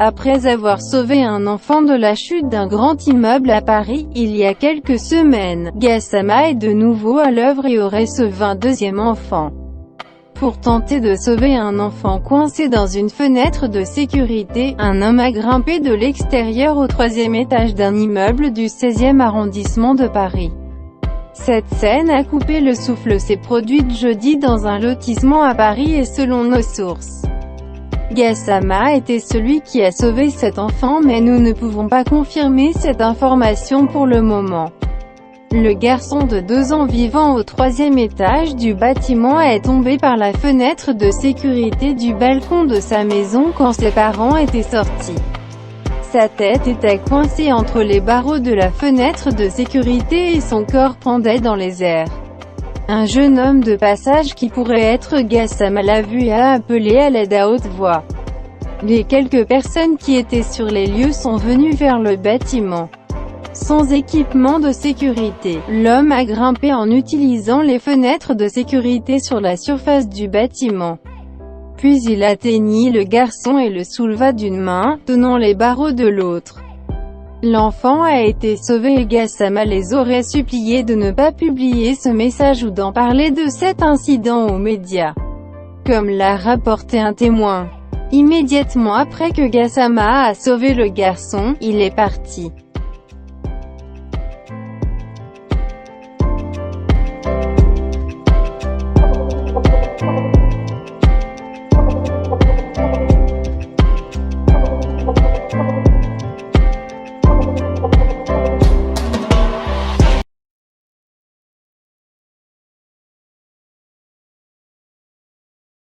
Après avoir sauvé un enfant de la chute d'un grand immeuble à Paris, il y a quelques semaines, Gassama est de nouveau à l'œuvre et aurait ce 22e enfant. Pour tenter de sauver un enfant coincé dans une fenêtre de sécurité, un homme a grimpé de l'extérieur au 3e étage d'un immeuble du 16e arrondissement de Paris. Cette scène a coupé le souffle, s'est produite jeudi dans un lotissement à Paris et selon nos sources, Gassama était celui qui a sauvé cet enfant, mais nous ne pouvons pas confirmer cette information pour le moment. Le garçon de 2 ans vivant au 3e étage du bâtiment est tombé par la fenêtre de sécurité du balcon de sa maison quand ses parents étaient sortis. Sa tête était coincée entre les barreaux de la fenêtre de sécurité et son corps pendait dans les airs. Un jeune homme de passage qui pourrait être Gassama l'a vu et a appelé à l'aide à haute voix. Les quelques personnes qui étaient sur les lieux sont venues vers le bâtiment. Sans équipement de sécurité, l'homme a grimpé en utilisant les fenêtres de sécurité sur la surface du bâtiment. Puis il atteignit le garçon et le souleva d'une main, tenant les barreaux de l'autre. L'enfant a été sauvé et Gassama les aurait suppliés de ne pas publier ce message ou d'en parler de cet incident aux médias, comme l'a rapporté un témoin. Immédiatement après que Gassama a sauvé le garçon, il est parti.